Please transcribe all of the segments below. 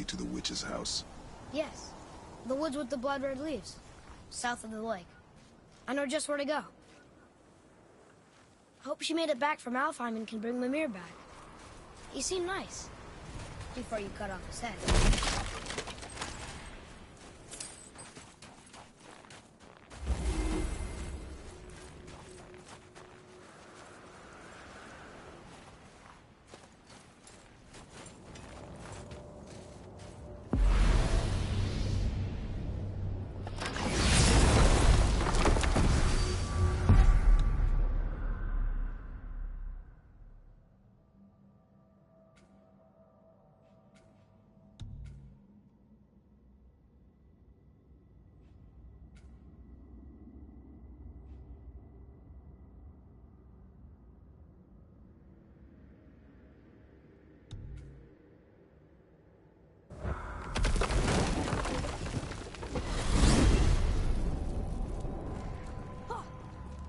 lead to the witch's house? Yes. The woods with the blood-red leaves. South of the lake. I know just where to go. Hope she made it back from Alfheim and can bring Mimir back. He seemed nice. Before you cut off his head.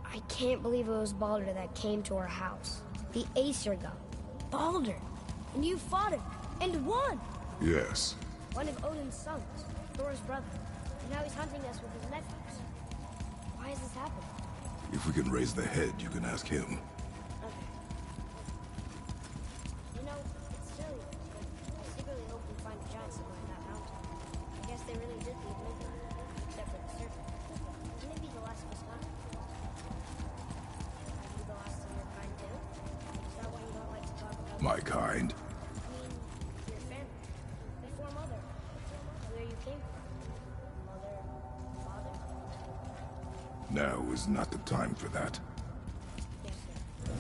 I can't believe it was Baldur that came to our house. The Aesir god. Baldur! And you fought him, and won! Yes. One of Odin's sons, Thor's brother. And now he's hunting us with his nephews. Why is this happening? If we can raise the head, you can ask him. Okay. You know, it's silly, but I secretly hope we find a giant somewhere in that mountain. I guess they really did leave Midgard, except for the serpent. Maybe the last of us not. The last of your kind too? Is that why you don't like to talk about My kind? I mean, your family. Before Mother. Where you came from. Mother, father? Now is not the time for that. Yes, sir.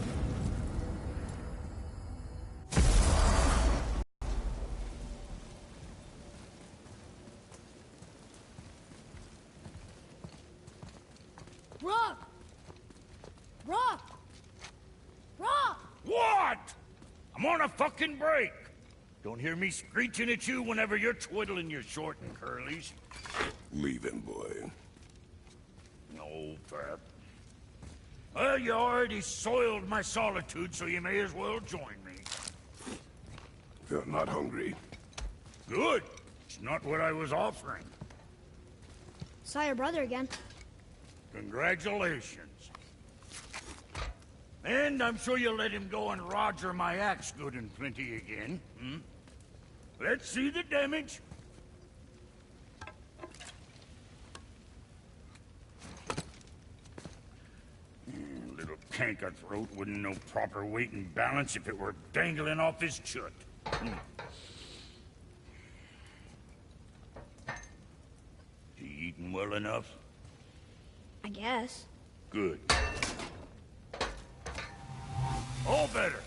Rock! Rock! Rock! What? I'm on a fucking break. Don't hear me screeching at you whenever you're twiddling your short and curlies. Leave him, boy. No, Pep. Well, you already soiled my solitude, so you may as well join me. You're not hungry. Good. It's not what I was offering. Saw your brother again. Congratulations. And I'm sure you'll let him go and Roger my axe good and plenty again, hmm? Let's see the damage. Little canker-throat wouldn't know proper weight and balance if it were dangling off his chut. He eating well enough? I guess. Good. All better.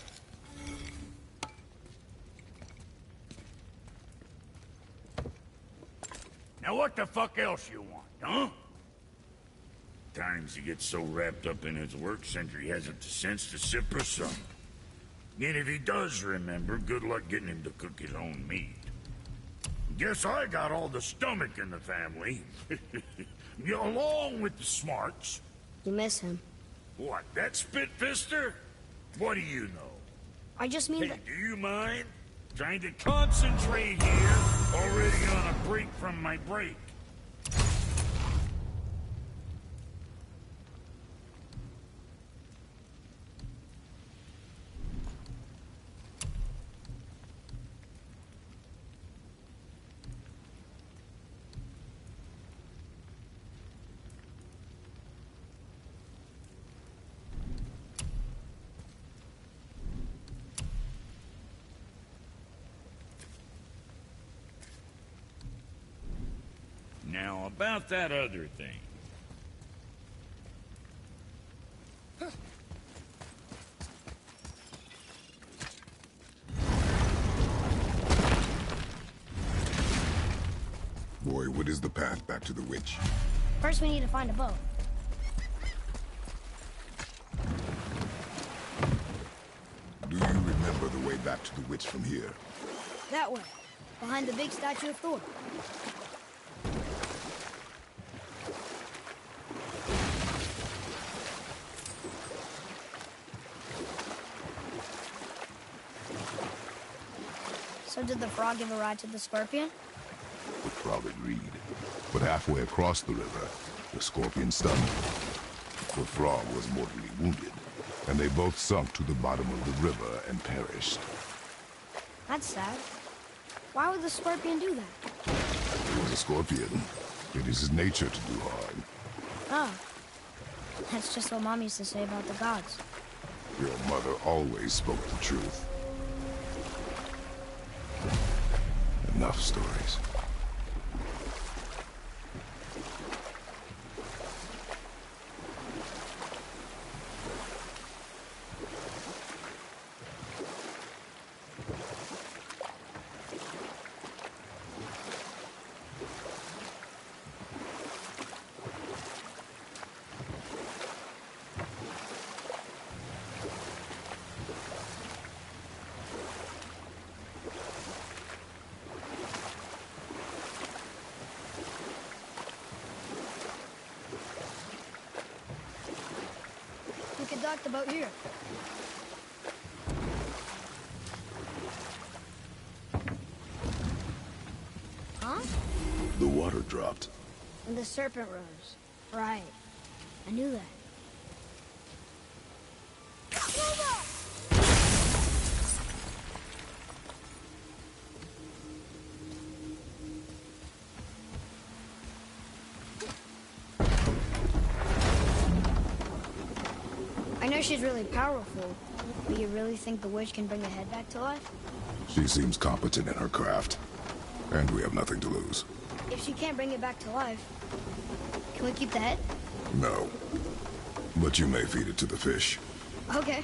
Now what the fuck else you want, huh? Times he gets so wrapped up in his work, Sentry hasn't the sense to sip or some. And if he does remember, good luck getting him to cook his own meat. Guess I got all the stomach in the family. Along with the smarts. You miss him. What, that spit-fister? What do you know? I just mean Hey, that... do you mind? Trying to concentrate here. Already on a break from my break. Now, about that other thing. Boy, what is the path back to the witch? First we need to find a boat. Do you remember the way back to the witch from here? That way. Behind the big statue of Thor. So So did the frog give a ride to the scorpion? The frog agreed. But halfway across the river, the scorpion stumbled. The frog was mortally wounded, and they both sunk to the bottom of the river and perished. That's sad. Why would the scorpion do that? It was a scorpion. It is his nature to do harm. Oh. That's just what Mom used to say about the gods. Your mother always spoke the truth. Enough stories. We could dock the boat here. Huh? The water dropped. And the serpent rose. Right. I knew that. I know she's really powerful, but you really think the witch can bring the head back to life? She seems competent in her craft. And we have nothing to lose. If she can't bring it back to life, can we keep the head? No. But you may feed it to the fish. Okay.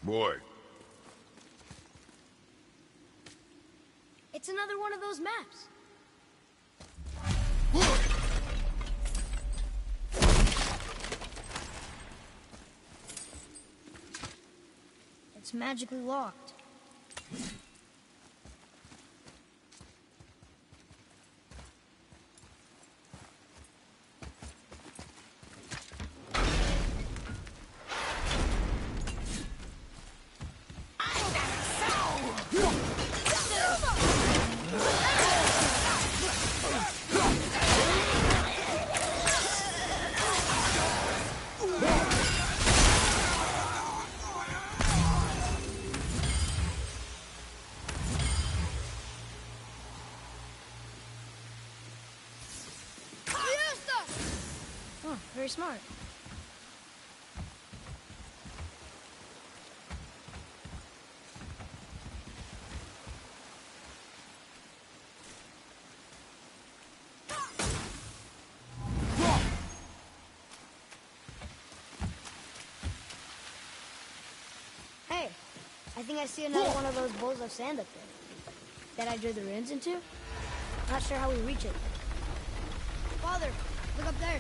Boy. It's another one of those maps. It's magically locked. very smart. Hey, I think I see another one of those bowls of sand up there. That I drew the runes into? Not sure how we reach it. Father, look up there.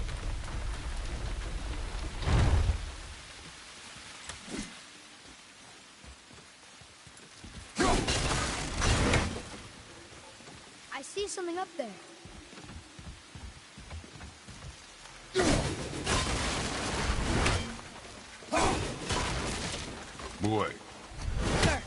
I see something up there. Boy. Sir.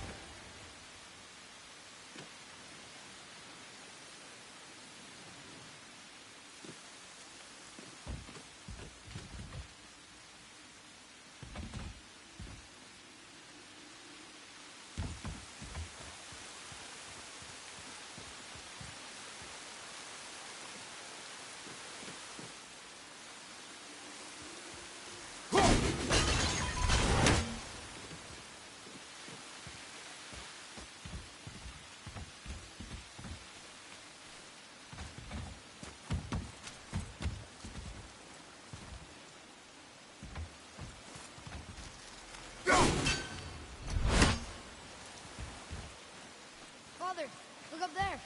Father, look up there.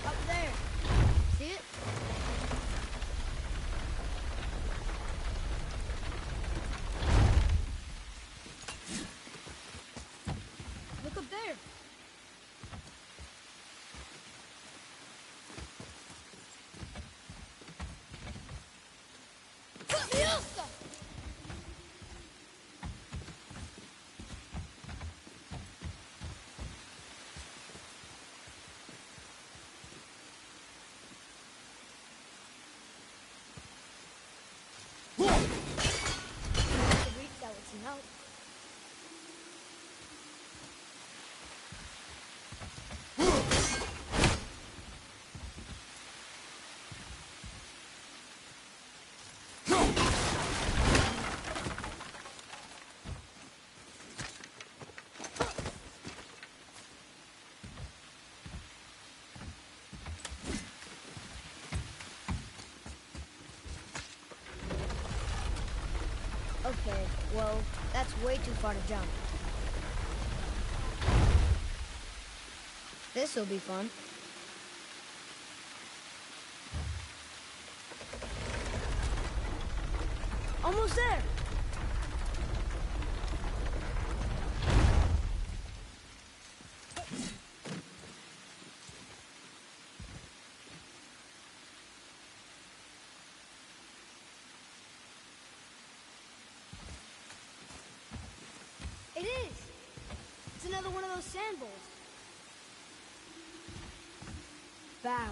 Up there. See it? Look up there. Leviosa! The reach that would seem out. Okay, well, that's way too far to jump. This'll be fun. Almost there! It is! It's another one of those sand bowls. Bow.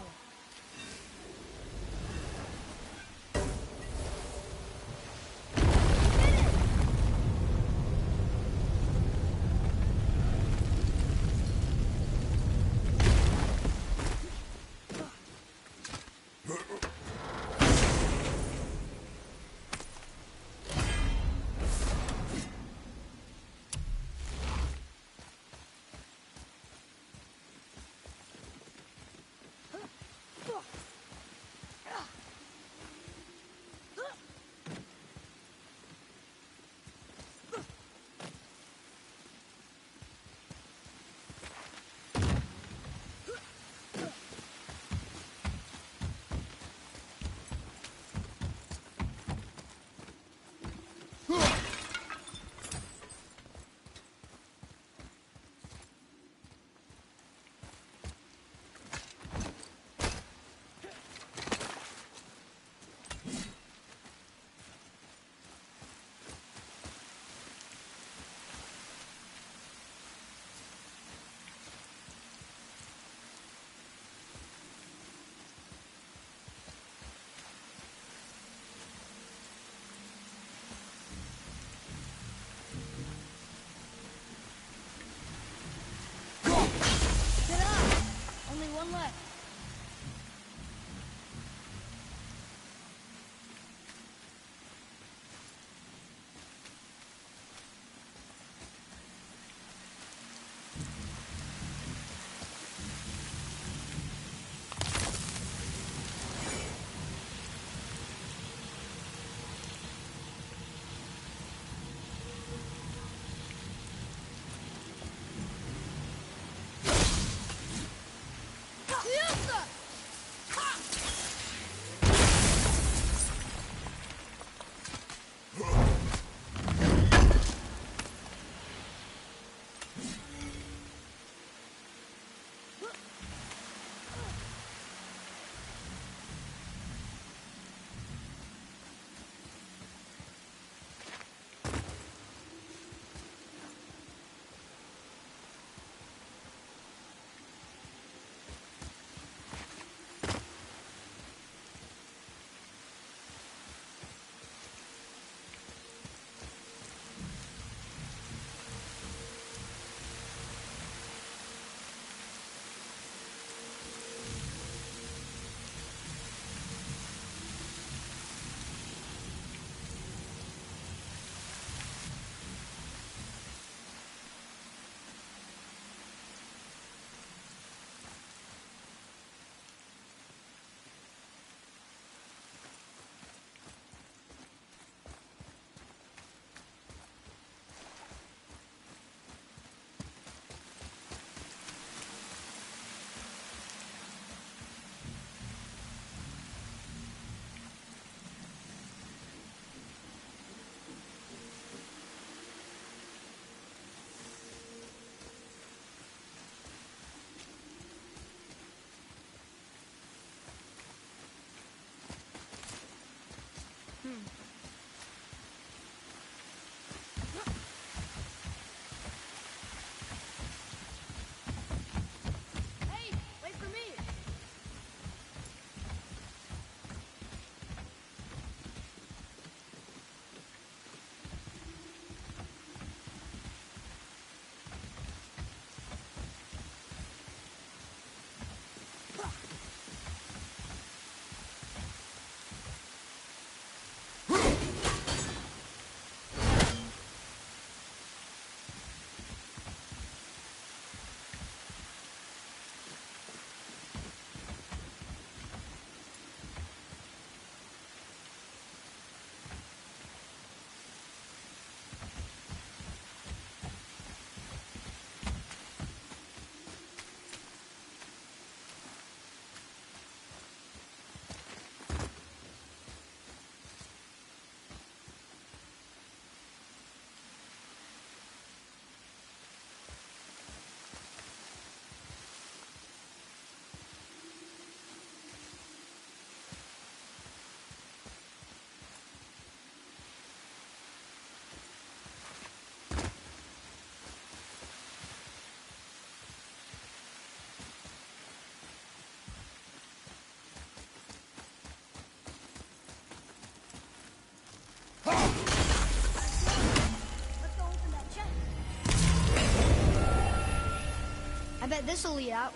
bet this'll lead out.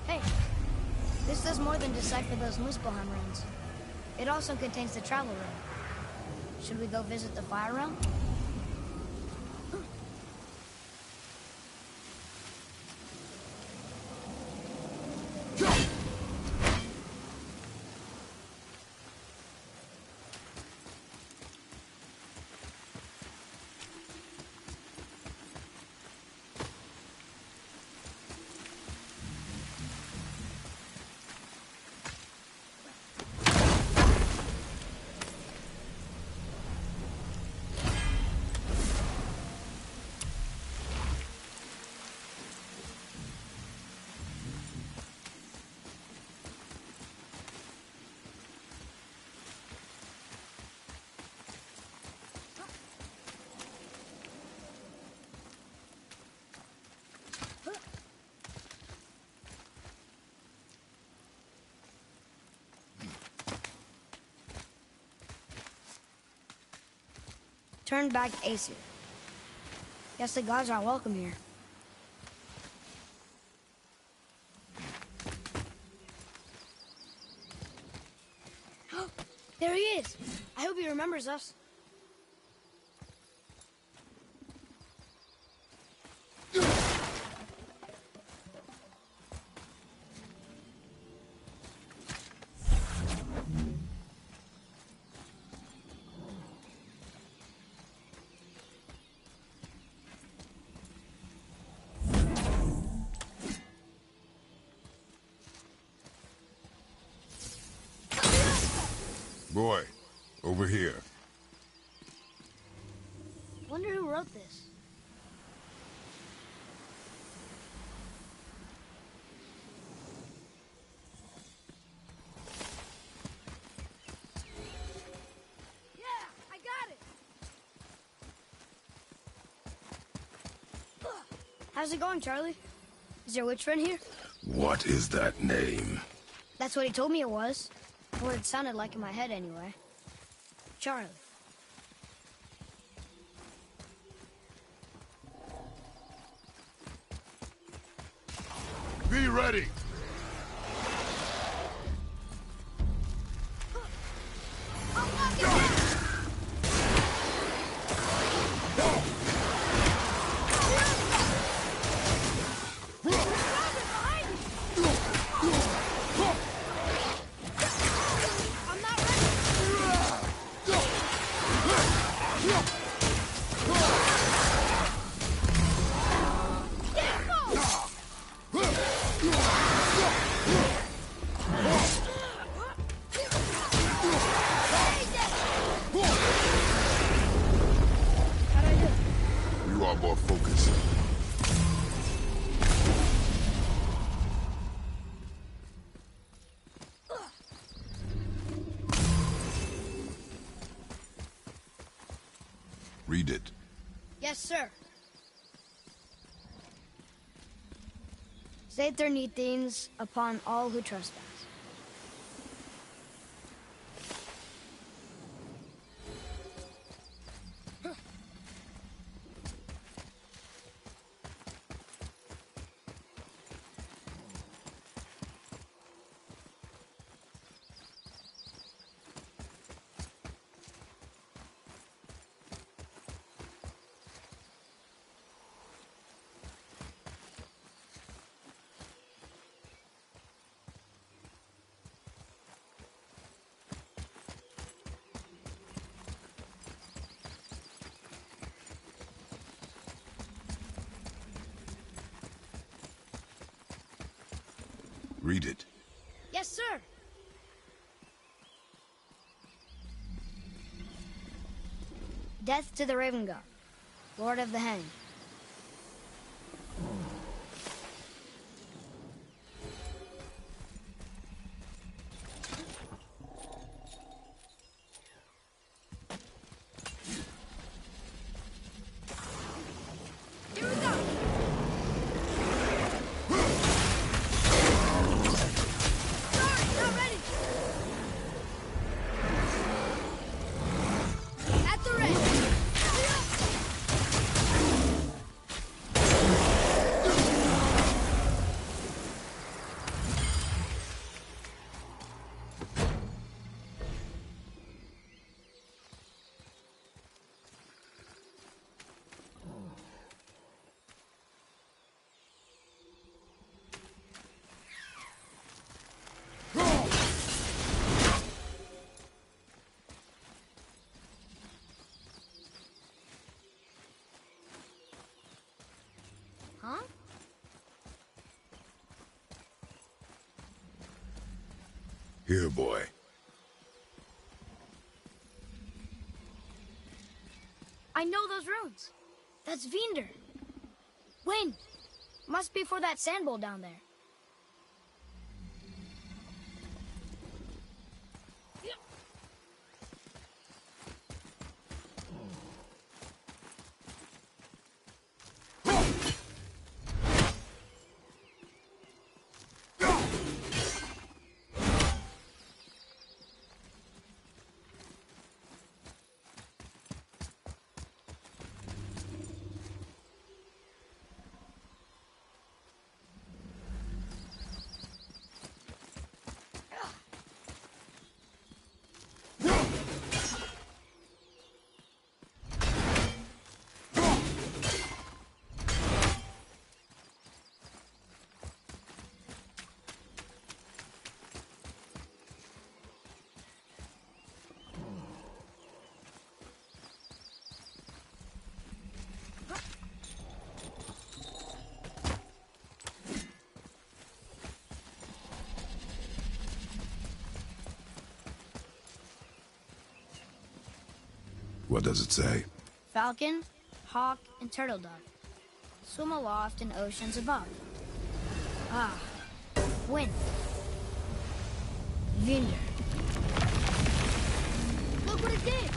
Hey, this does more than decipher those Muspelheim runes. It also contains the travel rune. Should we go visit the Fire Realm? Turn back to Aesir. Guess the gods are welcome here. There he is! I hope he remembers us. Boy, over here. Wonder who wrote this. Yeah, I got it. How's it going, Charlie? Is your witch friend here? What is that name? That's what he told me it was. What it sounded like in my head, anyway. Charlie. Be ready! You are more focused. Read it. Yes, sir. Saether Nethines upon all who trespass. Read it. Yes, sir. Death to the Raven God, Lord of the Hang. Here we go. Sorry, not ready. Huh? Here, boy. I know those runes. That's Vinder. Wind. Must be for that sand bowl down there. What does it say? Falcon, hawk, and turtle dove. Swim aloft in oceans above. Ah, wind. Vinder. Look what it did!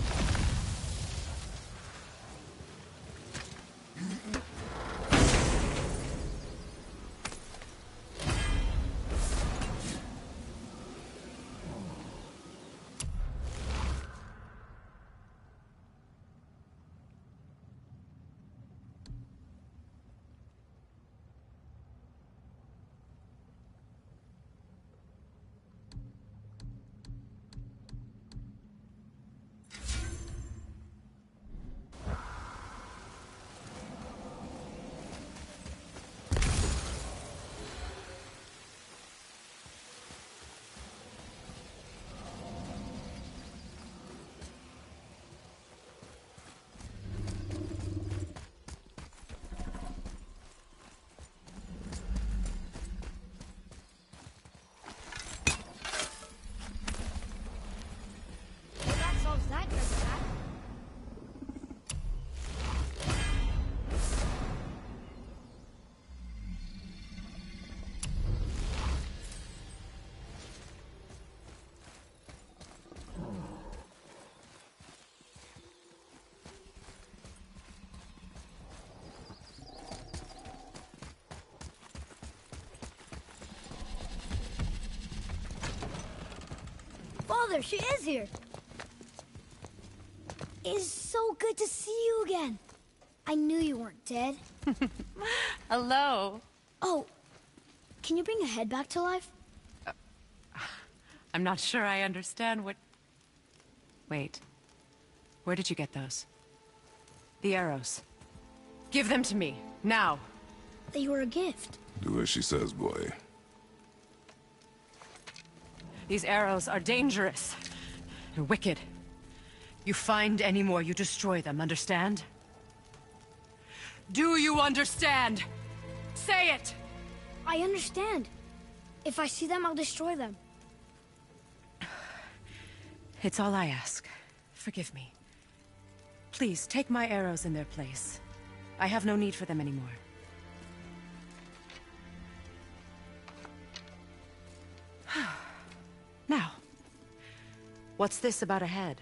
That does that. Father, she is here. It's so good to see you again. I knew you weren't dead. Hello. Oh, can you bring a head back to life? I'm not sure I understand what... Wait. Where did you get those? The arrows. Give them to me, now. They were a gift. Do as she says, boy. These arrows are dangerous and wicked. You find any more, you destroy them, understand? Do you understand? Say it! I understand. If I see them, I'll destroy them. It's all I ask. Forgive me. Please, take my arrows in their place. I have no need for them anymore. Now, what's this about a head?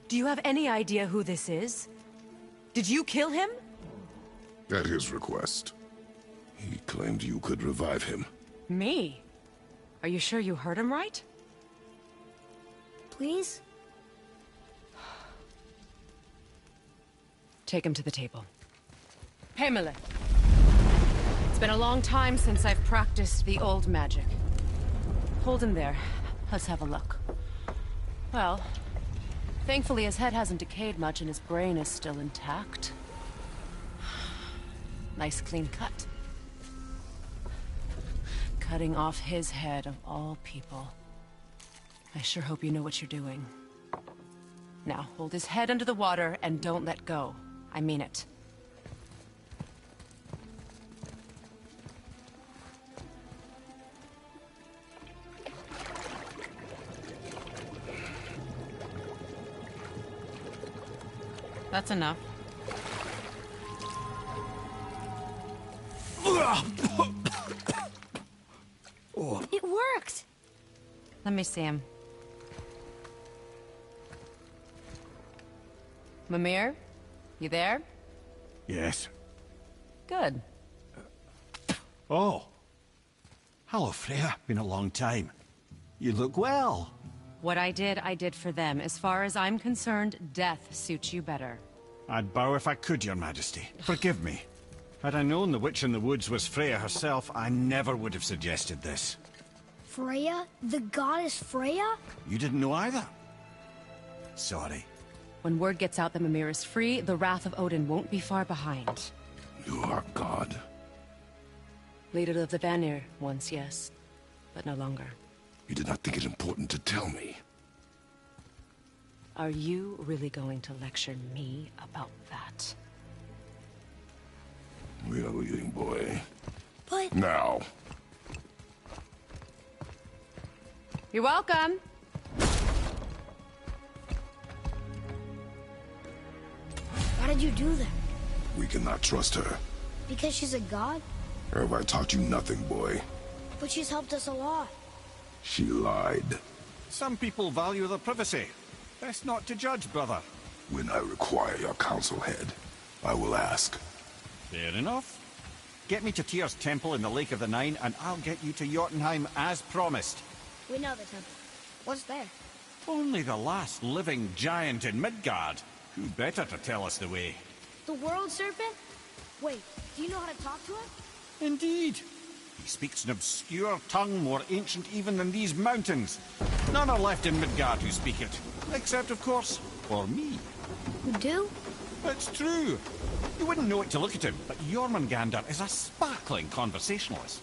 Do you have any idea who this is? Did you kill him? At his request. He claimed you could revive him. Me? Are you sure you heard him right? Please? Take him to the table. Pamela. It's been a long time since I've practiced the old magic. Hold him there. Let's have a look. Well, thankfully his head hasn't decayed much and his brain is still intact. Nice clean cut. Cutting off his head of all people. I sure hope you know what you're doing. Now, hold his head under the water and don't let go. I mean it. That's enough. It worked! Let me see him. Mimir? You there? Yes. Good. Oh. Hello, Freya. Been a long time. You look well. What I did for them. As far as I'm concerned, death suits you better. I'd bow if I could, Your Majesty. Forgive me. Had I known the witch in the woods was Freya herself, I never would have suggested this. Freya? The goddess Freya? You didn't know either? Sorry. When word gets out that Mimir is free, the wrath of Odin won't be far behind. You are God. Leader of the Vanir, once, yes. But no longer. You did not think it important to tell me. Are you really going to lecture me about that? We are leaving, boy. But... Now. You're welcome! Why did you do that? We cannot trust her. Because she's a god? Have I taught you nothing, boy? But she's helped us a lot. She lied. Some people value their privacy. Best not to judge, brother. When I require your council head, I will ask. Fair enough. Get me to Tyr's temple in the Lake of the Nine, and I'll get you to Jotunheim as promised. We know the temple. What's there? Only the last living giant in Midgard. Who better to tell us the way? The World Serpent? Wait, do you know how to talk to him? Indeed. He speaks an obscure tongue more ancient even than these mountains. None are left in Midgard who speak it. Except, of course, for me. You do? It's true. You wouldn't know it to look at him, but Jormungandr is a sparkling conversationalist.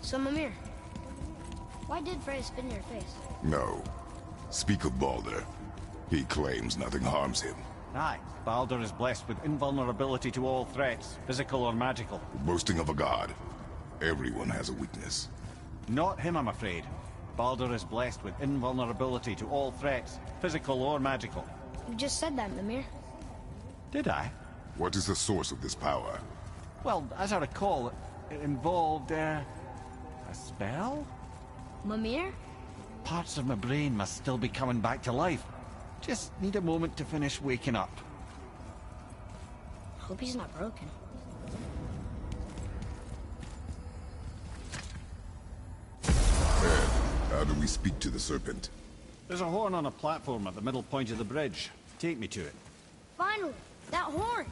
So, Mimir, why did Freya spit in your face? No. Speak of Baldur. He claims nothing harms him. Aye, Baldur is blessed with invulnerability to all threats, physical or magical. Boasting of a god. Everyone has a weakness. Not him, I'm afraid. Baldur is blessed with invulnerability to all threats, physical or magical. You just said that, Mimir. Did I? What is the source of this power? Well, as I recall, it involved, a spell? Mimir? Parts of my brain must still be coming back to life. Just need a moment to finish waking up. Hope he's not broken. Ed, how do we speak to the serpent? There's a horn on a platform at the middle point of the bridge. Take me to it. Finally! That horn!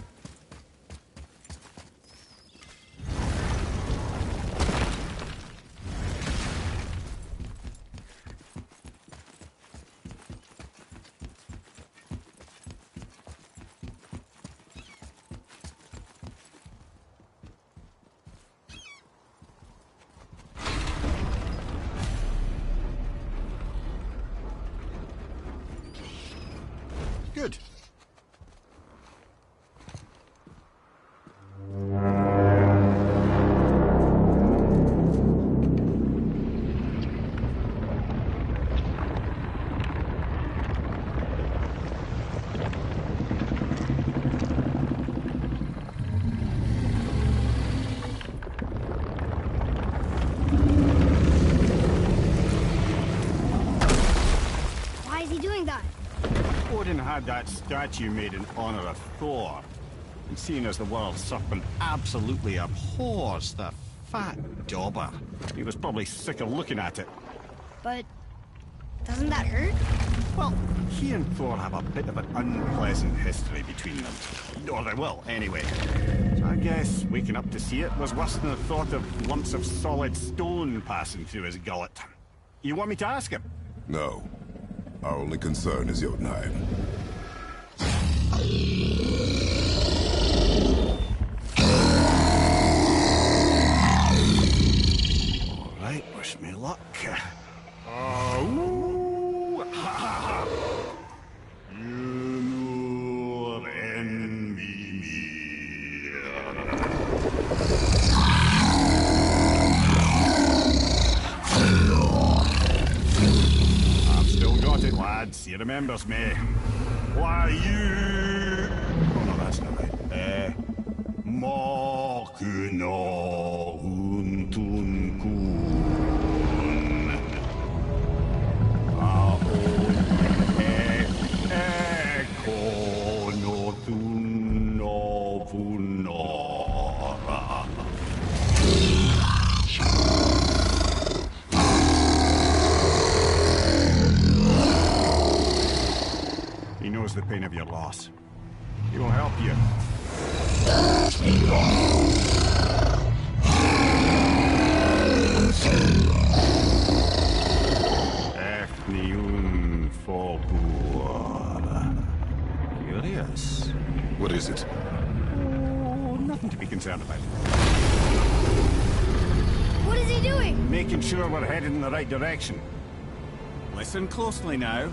Good. Odin had that statue made in honor of Thor. And seeing as the world serpent absolutely abhors the fat dauber, he was probably sick of looking at it. But doesn't that hurt? Well, he and Thor have a bit of an unpleasant history between them. Or they will, anyway. So I guess waking up to see it was worse than the thought of lumps of solid stone passing through his gullet. You want me to ask him? No. Our only concern is Jotunheim. All right, wish me luck. Ooh, ha, ha, ha. You know envy me. I've still got it, lads. He remembers me. Why, you... Oh, no, that's not right. Makuna Huntun Kun. Eko no Tuno Funora. He knows the pain of your loss. He will help you. Efniun Folkur. Curious. What is it? Oh, nothing to be concerned about. What is he doing? Making sure we're headed in the right direction. Listen closely now.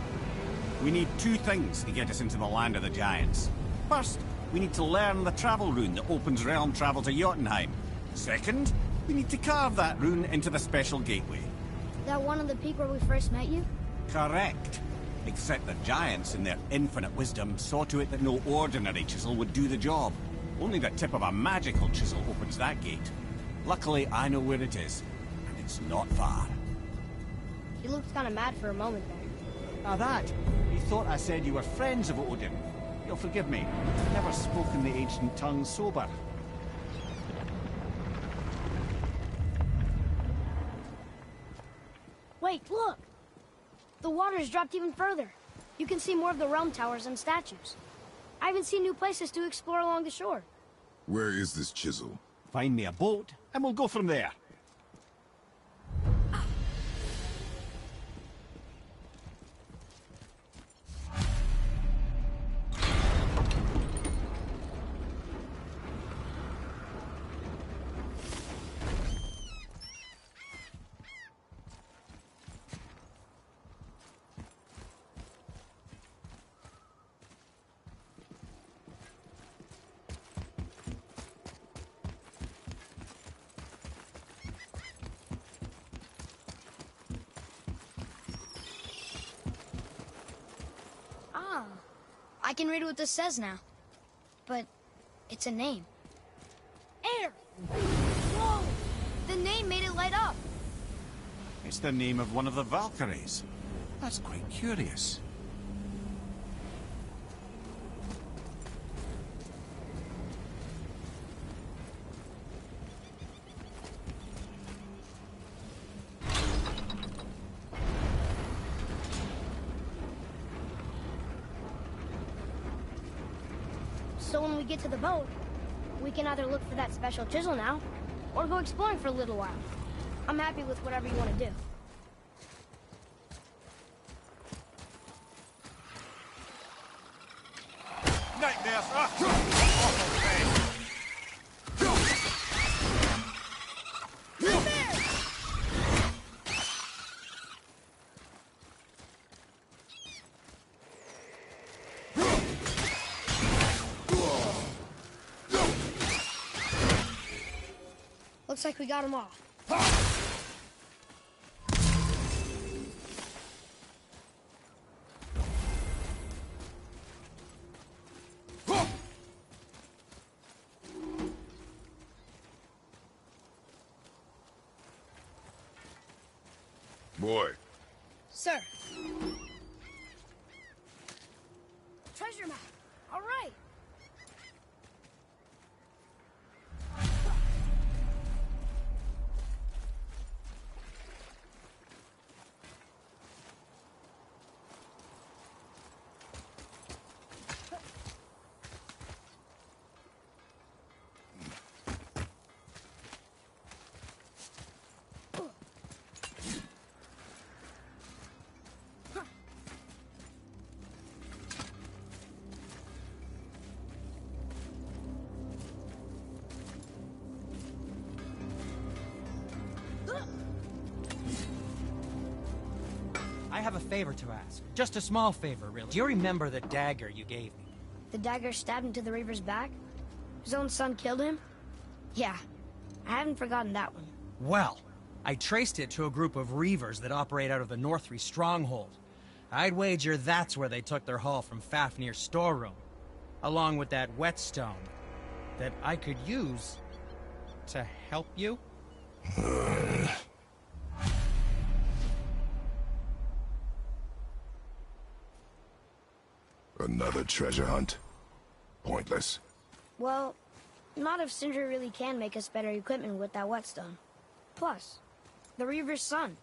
We need two things to get us into the land of the giants. First, we need to learn the travel rune that opens realm travel to Jotunheim. Second, we need to carve that rune into the special gateway. That one on the peak where we first met you? Correct. Except the giants, in their infinite wisdom, saw to it that no ordinary chisel would do the job. Only the tip of a magical chisel opens that gate. Luckily, I know where it is, and it's not far. He looked kind of mad for a moment there. Now that, you thought I said you were friends of Odin. You'll forgive me. I've never spoken the ancient tongue sober. Wait, look! The water's dropped even further. You can see more of the realm towers and statues. I even see new places to explore along the shore. Where is this chisel? Find me a boat, and we'll go from there. I can read what this says now. But it's a name. Air! Whoa! The name made it light up. It's the name of one of the Valkyries. That's quite curious. So when we get to the boat, we can either look for that special chisel now, or go exploring for a little while. I'm happy with whatever you want to do. Nightmares! Awful thing! Looks like we got them all. Boy, Sir. All right. I have a favor to ask. Just a small favor, really. Do you remember the dagger you gave me? The dagger stabbed into the Reaver's back? His own son killed him? Yeah, I haven't forgotten that one. Well, I traced it to a group of Reavers that operate out of the Northree stronghold. I'd wager that's where they took their haul from Fafnir's storeroom, along with that whetstone that I could use to help you. Another treasure hunt? Pointless. Well, not if Sindri really can make us better equipment with that whetstone. Plus, the Reaver's son.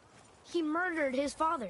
He murdered his father.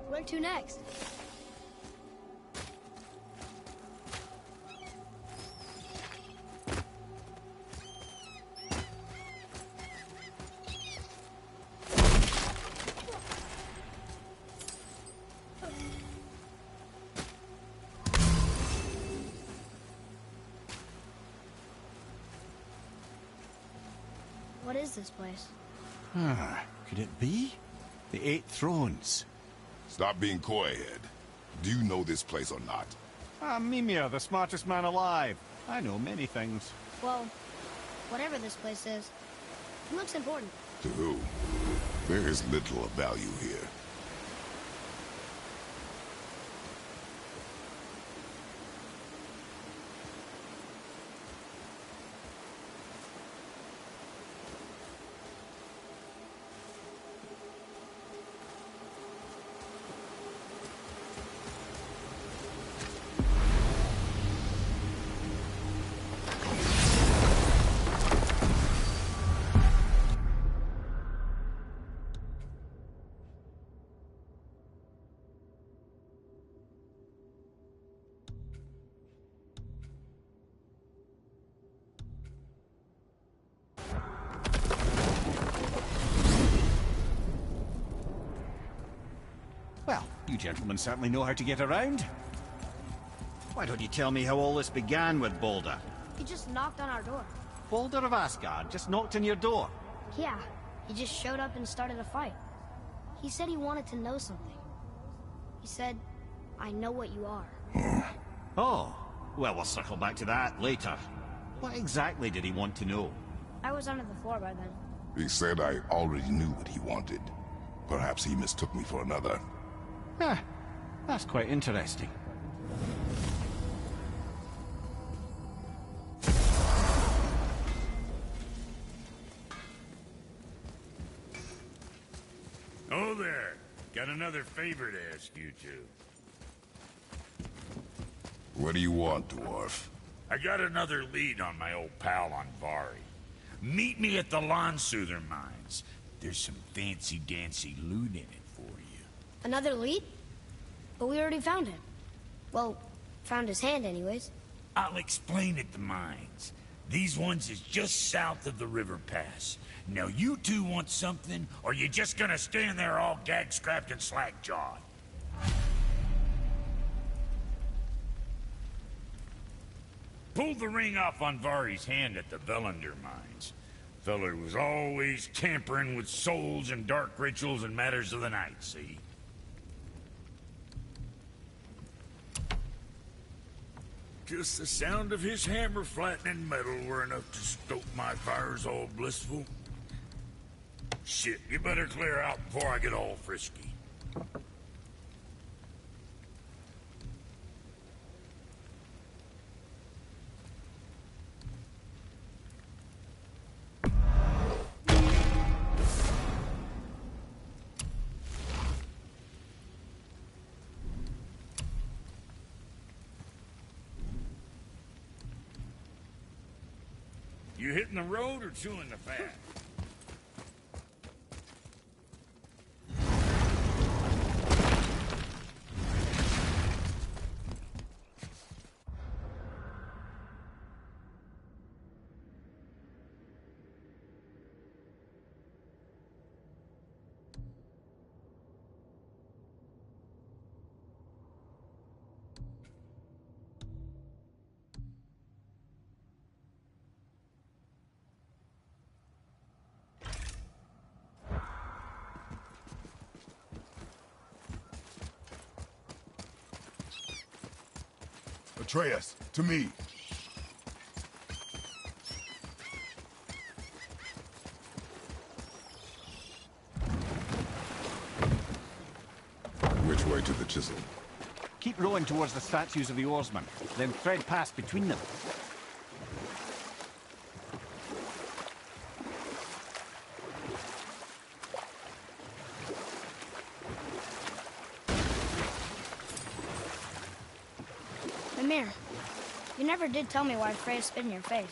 Where to next? What is this place? Could it be? The Eight Thrones. Stop being coy-head. Do you know this place or not? Mimir, the smartest man alive. I know many things. Well, whatever this place is, it looks important. To who? There is little of value here. Well, you gentlemen certainly know how to get around. Why don't you tell me how all this began with Baldur? He just knocked on our door. Baldur of Asgard just knocked on your door. Yeah, he just showed up and started a fight. He said he wanted to know something. He said, I know what you are. Oh, well, we'll circle back to that later. What exactly did he want to know? I was under the floor by then. He said I already knew what he wanted. Perhaps he mistook me for another. Huh, that's quite interesting. there. Got another favor to ask you two. What do you want, dwarf? I got another lead on my old pal Andvari. Meet me at the Lawnsoother mines. There's some fancy-dancy loot in it for you. Another lead? But we already found him. Well, found his hand anyways. I'll explain at the mines. These ones is just south of the river pass. Now you two want something, or you just gonna stand there all gag-scrapped and slack-jawed? Pulled the ring off Andvari's hand at the Velander mines. Feller was always tampering with souls and dark rituals and matters of the night, see? Just the sound of his hammer flattening metal were enough to stoke my fires all blissful. Shit, you better clear out before I get all frisky. You hitting the road or chewing the fat? Atreus, to me. Which way to the chisel? Keep rowing towards the statues of the oarsmen, then thread past between them. Mimir, you never did tell me why Freya spit in your face.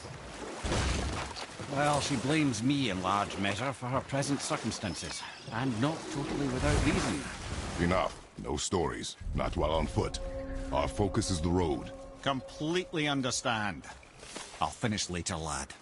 Well, she blames me in large measure for her present circumstances, and not totally without reason. Enough. No stories. Not while on foot. Our focus is the road. Completely understand. I'll finish later, lad.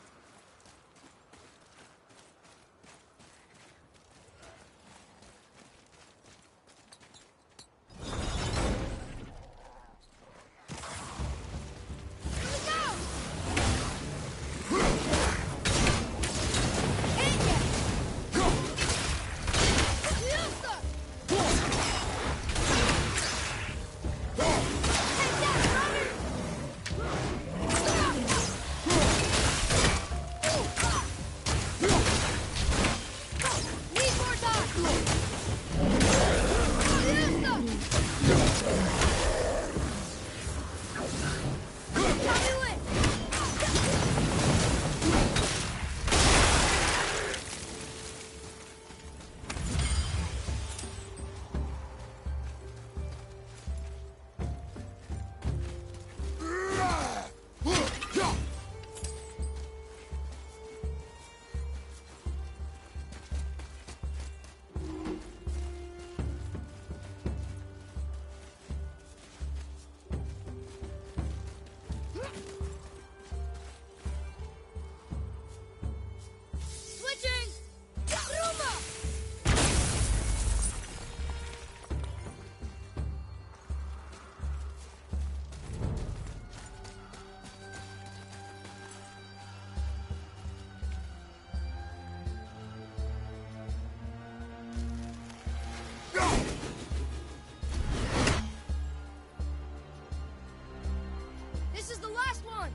This is the last one!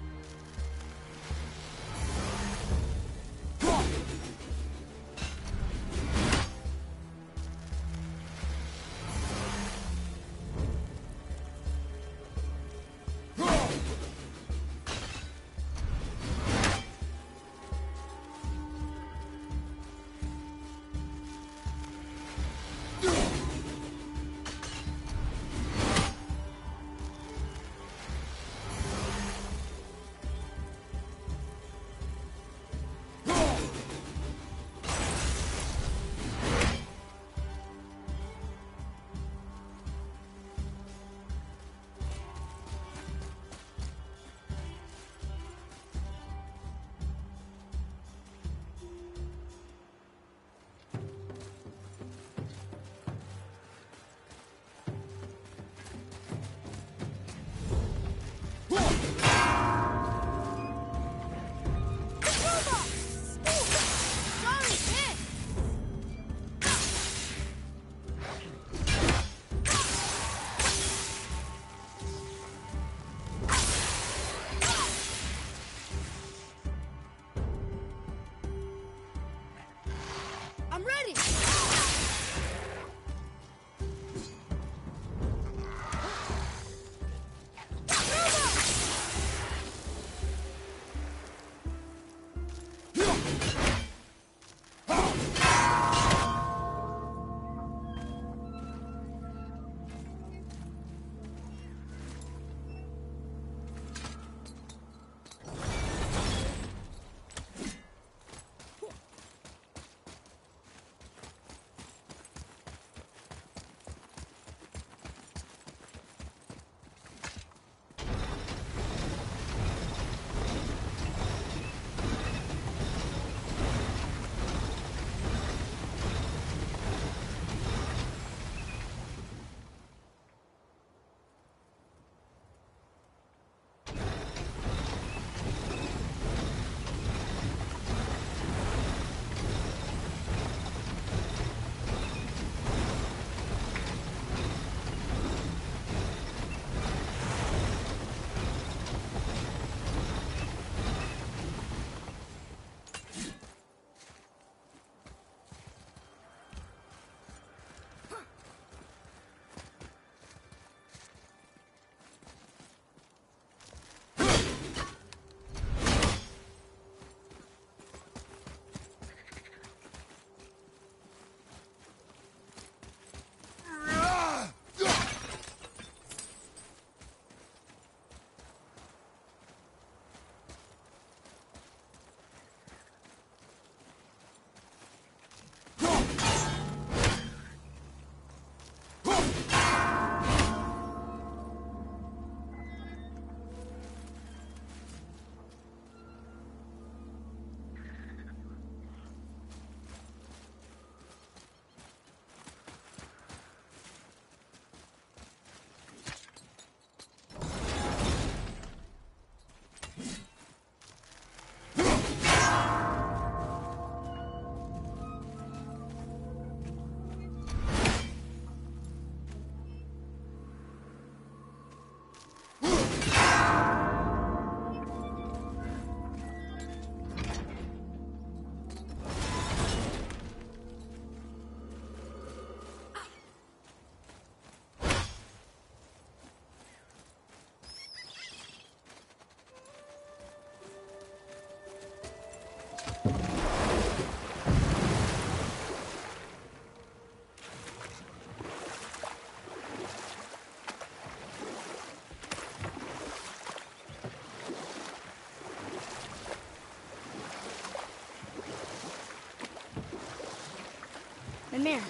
Ymir,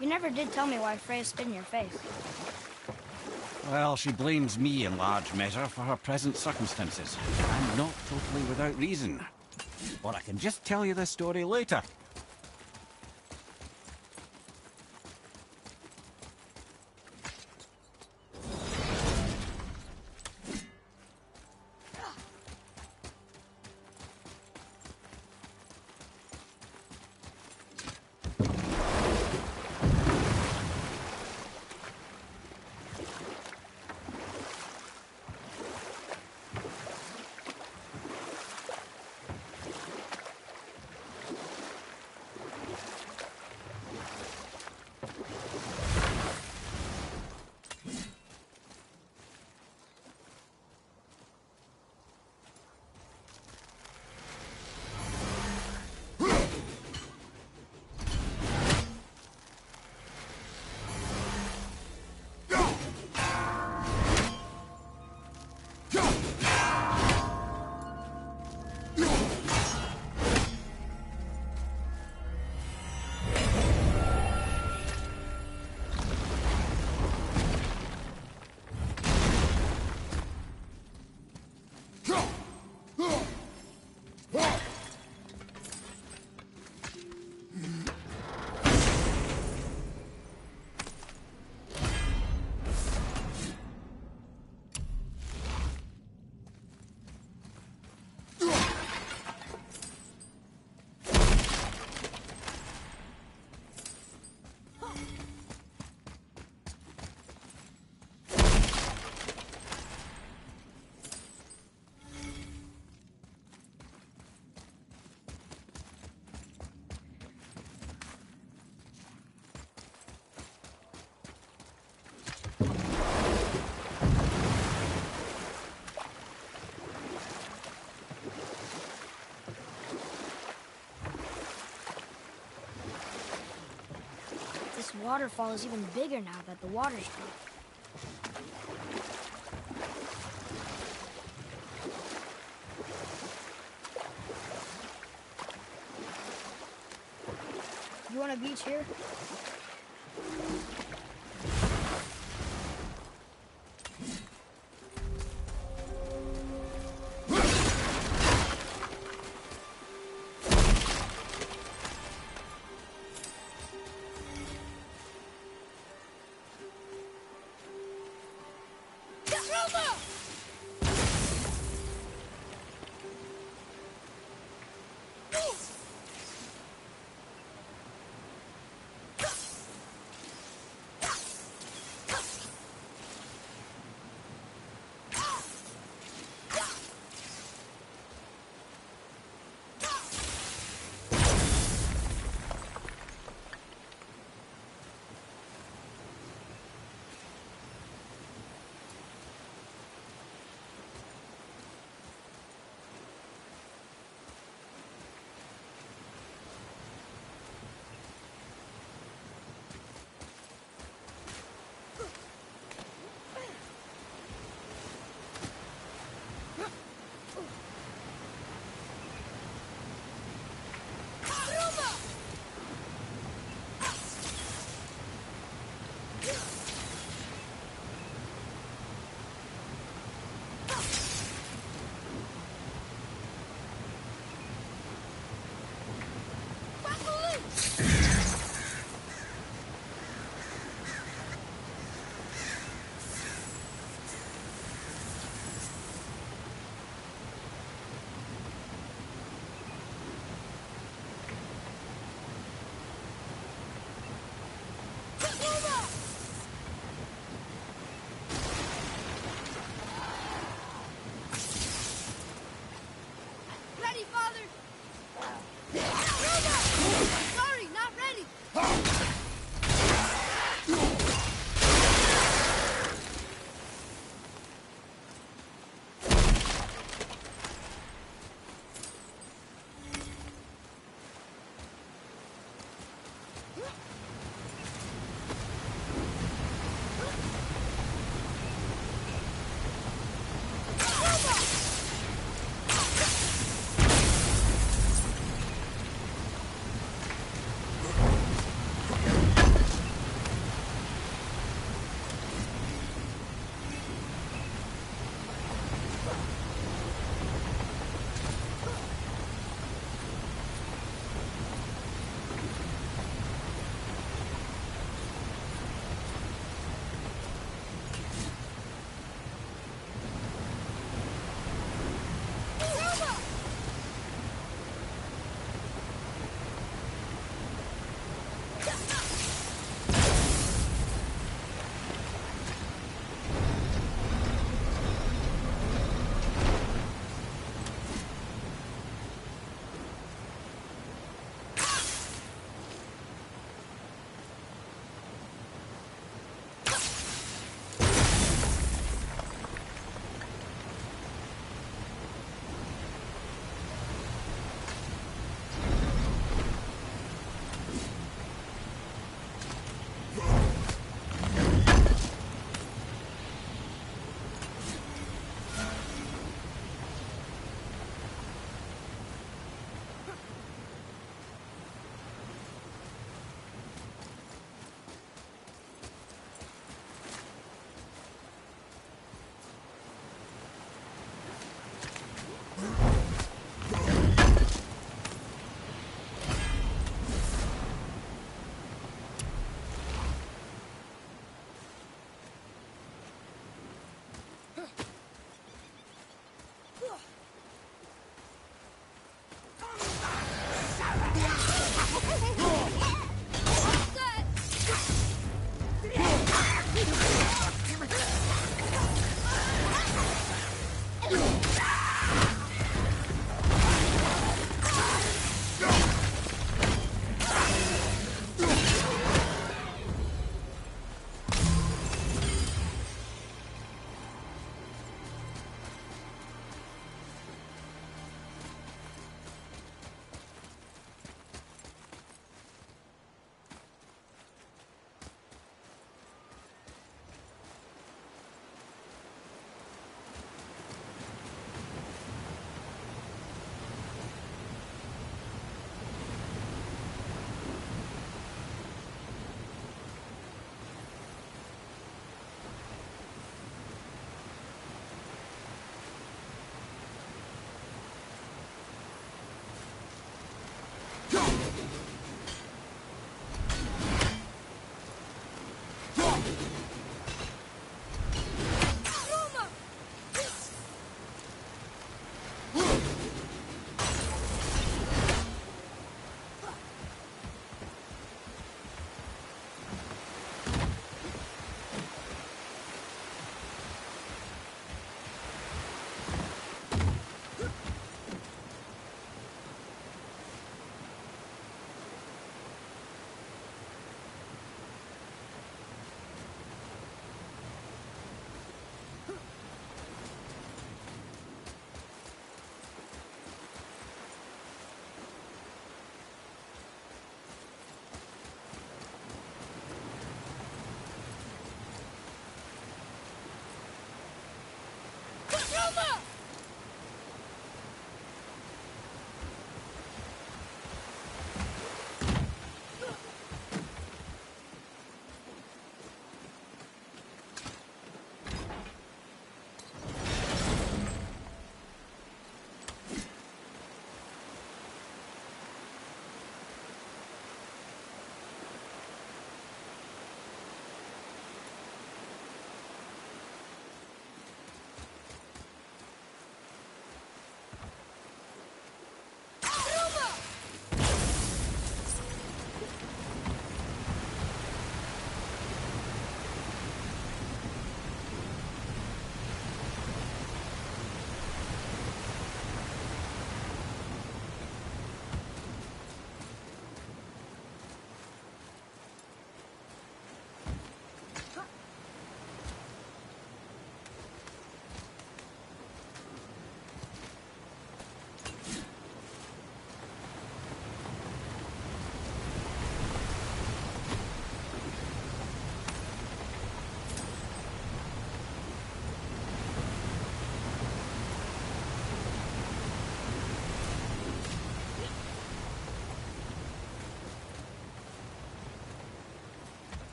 you never did tell me why Freya spit in your face. Well, she blames me in large measure for her present circumstances. And not totally without reason. Or I can just tell you this story later. This waterfall is even bigger now that the water's dropped. You want a beach here?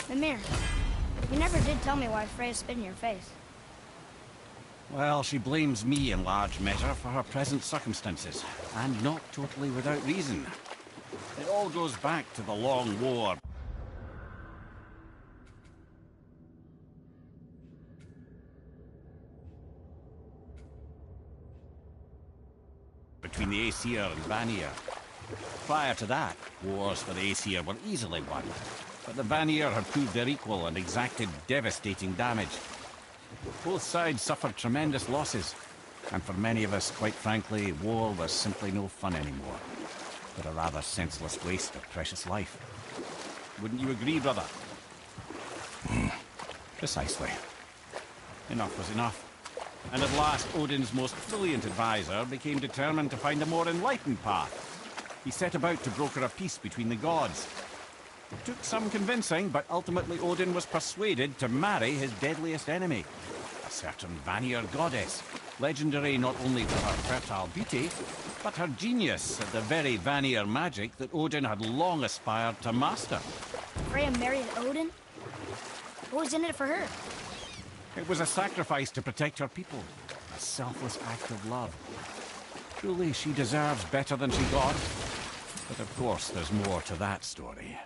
Mimir, you never did tell me why Freya spit in your face. Well, she blames me in large measure for her present circumstances, and not totally without reason. It all goes back to the long war between the Aesir and Vanir. Prior to that, wars for the Aesir were easily won, but the Vanir had proved their equal and exacted devastating damage. Both sides suffered tremendous losses, and for many of us, quite frankly, war was simply no fun anymore, but a rather senseless waste of precious life. Wouldn't you agree, brother? Precisely. Enough was enough. And at last, Odin's most brilliant advisor became determined to find a more enlightened path. He set about to broker a peace between the gods. It took some convincing, but ultimately Odin was persuaded to marry his deadliest enemy, a certain Vanir goddess, legendary not only for her fertile beauty, but her genius at the very Vanir magic that Odin had long aspired to master. Freya married Odin? What was in it for her? It was a sacrifice to protect her people, a selfless act of love. Truly, she deserves better than she got. But of course, there's more to that story.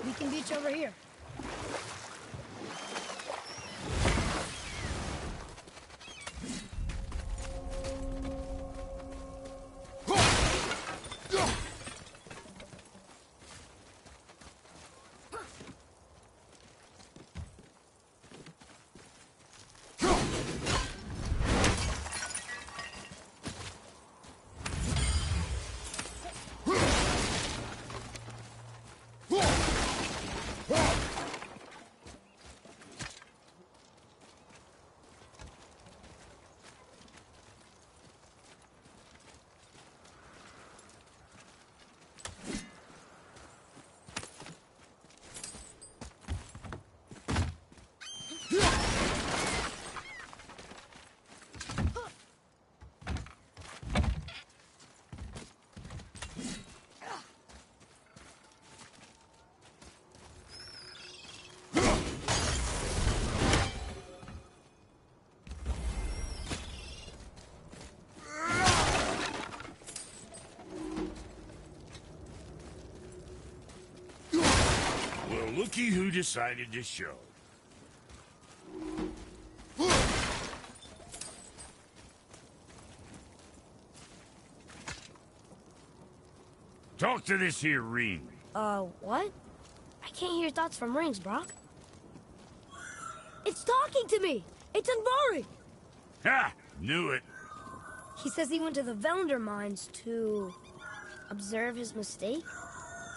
Beacon Beach over here. Looky who decided to show. Talk to this here ring. What? I can't hear thoughts from rings, Brock. It's talking to me! It's Andvari! Ha! Knew it. He says he went to the Velnder mines to observe his mistake,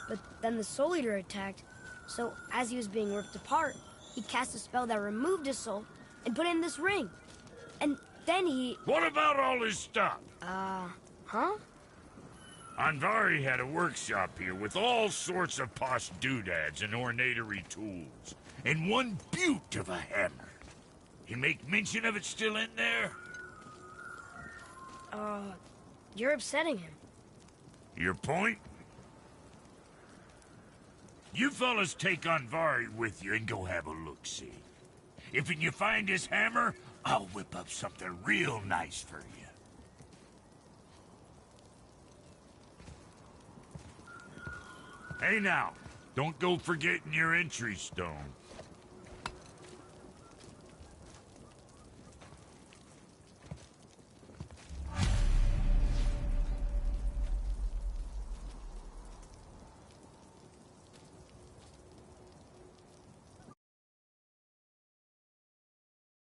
but then the Soul Eater attacked. So, as he was being ripped apart, he cast a spell that removed his soul and put in this ring. And then he... What about all his stuff? Huh? Andvari had a workshop here with all sorts of posh doodads and ornatory tools. And one beaut of a hammer. You make mention of it still in there? You're upsetting him. Your point? You fellas take Andvari with you and go have a look-see. If you find his hammer, I'll whip up something real nice for you. Hey now, don't go forgetting your entry stone.